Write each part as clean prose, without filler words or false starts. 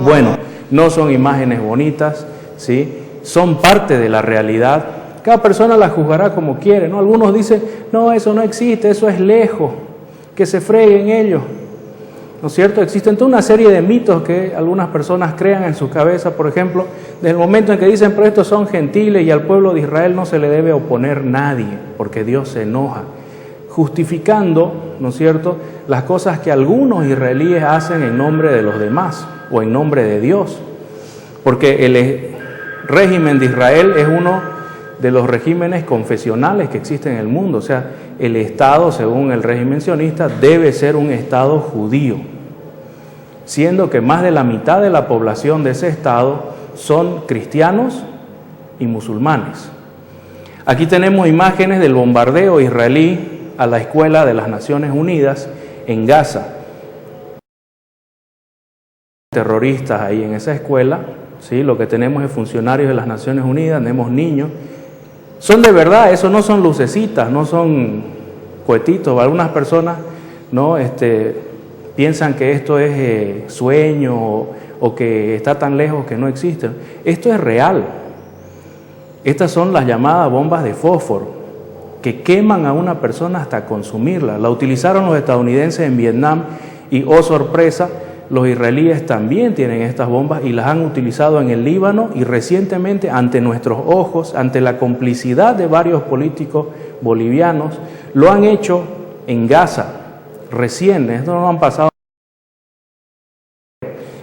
Bueno, no son imágenes bonitas, ¿sí? Son parte de la realidad. Cada persona la juzgará como quiere, ¿no? Algunos dicen, no, eso no existe, eso es lejos, que se freguen ellos, ¿no es cierto? Existen toda una serie de mitos que algunas personas crean en su cabeza, por ejemplo, desde el momento en que dicen, pero estos son gentiles y al pueblo de Israel no se le debe oponer nadie, porque Dios se enoja, justificando, ¿no es cierto?, las cosas que algunos israelíes hacen en nombre de los demás o en nombre de Dios, porque el régimen de Israel es uno de los regímenes confesionales que existen en el mundo. O sea, el Estado, según el régimen sionista, debe ser un Estado judío, siendo que más de la mitad de la población de ese Estado son cristianos y musulmanes. Aquí tenemos imágenes del bombardeo israelí a la Escuela de las Naciones Unidas en Gaza. Terroristas ahí en esa escuela, ¿sí? Lo que tenemos es funcionarios de las Naciones Unidas, tenemos niños. Son de verdad, eso no son lucecitas, no son cohetitos. Algunas personas, ¿no?, piensan que esto es sueño o que está tan lejos que no existe. Esto es real. Estas son las llamadas bombas de fósforo, que queman a una persona hasta consumirla. La utilizaron los estadounidenses en Vietnam y, oh sorpresa, los israelíes también tienen estas bombas y las han utilizado en el Líbano y recientemente ante nuestros ojos, ante la complicidad de varios políticos bolivianos, lo han hecho en Gaza. Recién, esto no han pasado.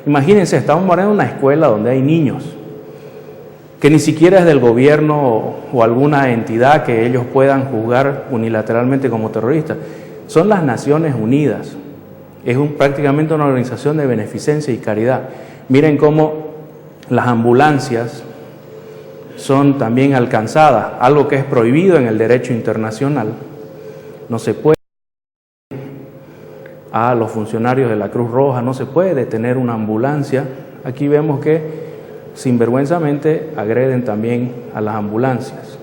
Imagínense, estamos en una escuela donde hay niños, que ni siquiera es del gobierno o alguna entidad que ellos puedan juzgar unilateralmente como terroristas. Son las Naciones Unidas. Es prácticamente una organización de beneficencia y caridad. Miren cómo las ambulancias son también alcanzadas, algo que es prohibido en el derecho internacional. No se puede a los funcionarios de la Cruz Roja, no se puede detener una ambulancia. Aquí vemos que sinvergüenzamente agreden también a las ambulancias.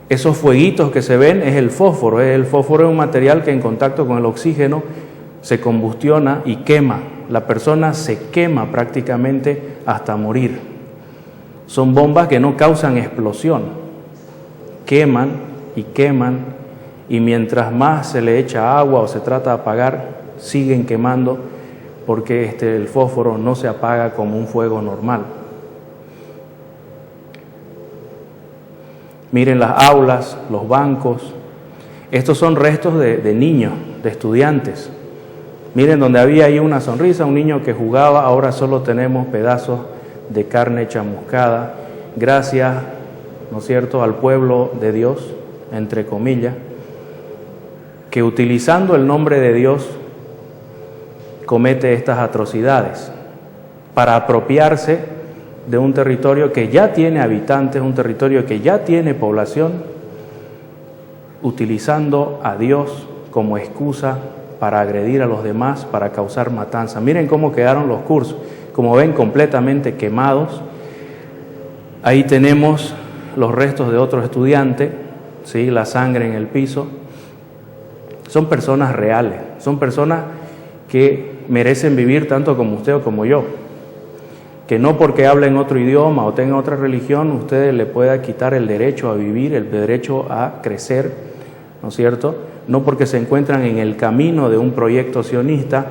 Esos fueguitos que se ven es el fósforo. El fósforo es un material que en contacto con el oxígeno se combustiona y quema. La persona se quema prácticamente hasta morir. Son bombas que no causan explosión. Queman y mientras más se le echa agua o se trata de apagar, siguen quemando porque el fósforo no se apaga como un fuego normal. Miren las aulas, los bancos. Estos son restos de niños, de estudiantes. Miren donde había ahí una sonrisa, un niño que jugaba, ahora solo tenemos pedazos de carne chamuscada. Gracias, ¿no es cierto?, al pueblo de Dios, entre comillas, que utilizando el nombre de Dios comete estas atrocidades para apropiarse de un territorio que ya tiene habitantes, un territorio que ya tiene población, utilizando a Dios como excusa para agredir a los demás, para causar matanza. Miren cómo quedaron los cursos, como ven, completamente quemados. Ahí tenemos los restos de otro estudiante, ¿sí?, la sangre en el piso. Son personas reales, son personas que merecen vivir tanto como usted o como yo. Que no porque hablen otro idioma o tengan otra religión, usted le pueda quitar el derecho a vivir, el derecho a crecer, ¿no es cierto? No porque se encuentran en el camino de un proyecto sionista,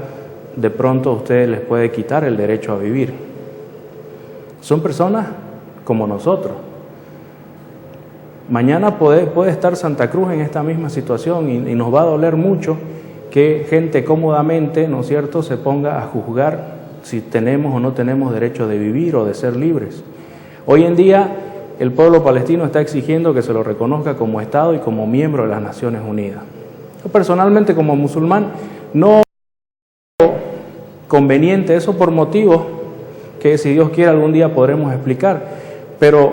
de pronto usted les puede quitar el derecho a vivir. Son personas como nosotros. Mañana puede estar Santa Cruz en esta misma situación y nos va a doler mucho que gente cómodamente, ¿no es cierto?, se ponga a juzgar si tenemos o no tenemos derecho de vivir o de ser libres. Hoy en día el pueblo palestino está exigiendo que se lo reconozca como Estado y como miembro de las Naciones Unidas. Yo personalmente, como musulmán, no conveniente eso por motivos que, si Dios quiere, algún día podremos explicar, pero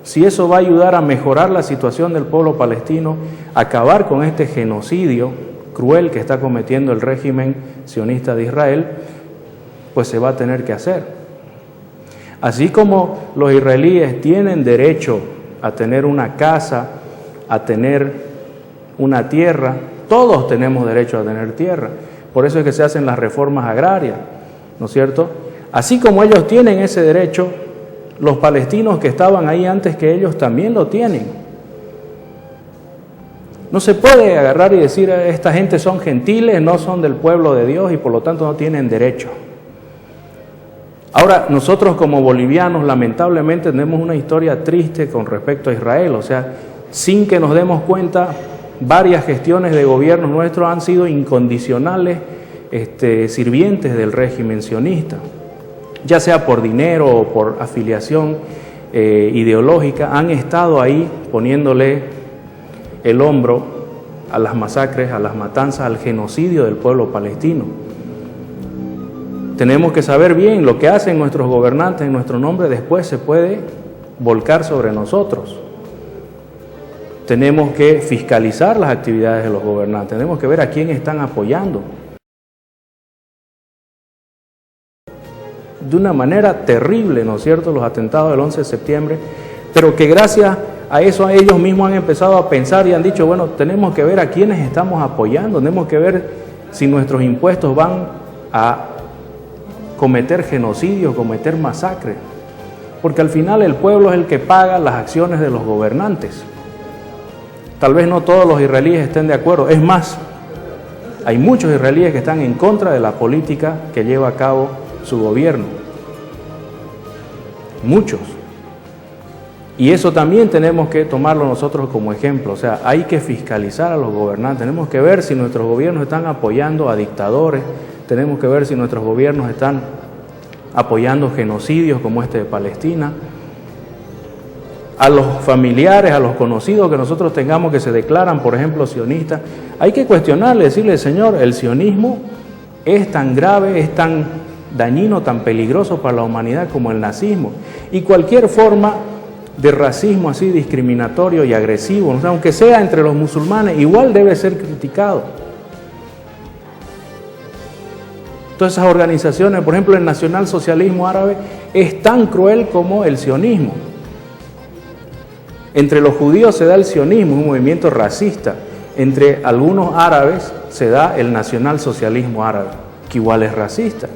si eso va a ayudar a mejorar la situación del pueblo palestino, acabar con este genocidio cruel que está cometiendo el régimen sionista de Israel, pues se va a tener que hacer. Así como los israelíes tienen derecho a tener una casa, a tener una tierra. Todos tenemos derecho a tener tierra. Por eso es que se hacen las reformas agrarias, ¿no es cierto? Así como ellos tienen ese derecho, los palestinos que estaban ahí antes que ellos también lo tienen. No se puede agarrar y decir, esta gente son gentiles, no son del pueblo de Dios y por lo tanto no tienen derecho. Ahora, nosotros como bolivianos lamentablemente tenemos una historia triste con respecto a Israel, o sea, sin que nos demos cuenta, varias gestiones de gobierno nuestros han sido incondicionales sirvientes del régimen sionista, ya sea por dinero o por afiliación ideológica, han estado ahí poniéndole el hombro a las masacres, a las matanzas, al genocidio del pueblo palestino. Tenemos que saber bien lo que hacen nuestros gobernantes en nuestro nombre, después se puede volcar sobre nosotros. Tenemos que fiscalizar las actividades de los gobernantes, tenemos que ver a quién están apoyando. De una manera terrible, ¿no es cierto?, los atentados del 11 de septiembre, pero que gracias a eso ellos mismos han empezado a pensar y han dicho, bueno, tenemos que ver a quiénes estamos apoyando, tenemos que ver si nuestros impuestos van a cometer genocidio, cometer masacre, porque al final el pueblo es el que paga las acciones de los gobernantes. Tal vez no todos los israelíes estén de acuerdo, es más, hay muchos israelíes que están en contra de la política que lleva a cabo su gobierno, muchos. Y eso también tenemos que tomarlo nosotros como ejemplo, o sea, hay que fiscalizar a los gobernantes, tenemos que ver si nuestros gobiernos están apoyando a dictadores, tenemos que ver si nuestros gobiernos están apoyando genocidios como este de Palestina. A los familiares, a los conocidos que nosotros tengamos que se declaran, por ejemplo, sionistas, hay que cuestionarle, decirle, Señor, el sionismo es tan grave, es tan dañino, tan peligroso para la humanidad como el nazismo. Y cualquier forma de racismo así discriminatorio y agresivo, o sea, aunque sea entre los musulmanes, igual debe ser criticado. Todas esas organizaciones, por ejemplo, el nacionalsocialismo árabe es tan cruel como el sionismo. Entre los judíos se da el sionismo, un movimiento racista. Entre algunos árabes se da el nacionalsocialismo árabe, que igual es racista.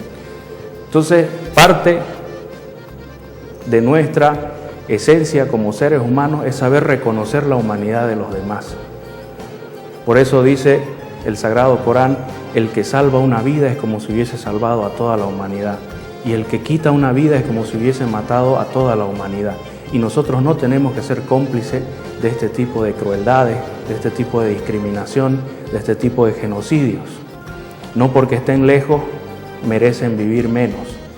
Entonces, parte de nuestra esencia como seres humanos es saber reconocer la humanidad de los demás. Por eso dice el Sagrado Corán, el que salva una vida es como si hubiese salvado a toda la humanidad, y el que quita una vida es como si hubiese matado a toda la humanidad. Y nosotros no tenemos que ser cómplices de este tipo de crueldades, de este tipo de discriminación, de este tipo de genocidios. No porque estén lejos merecen vivir menos.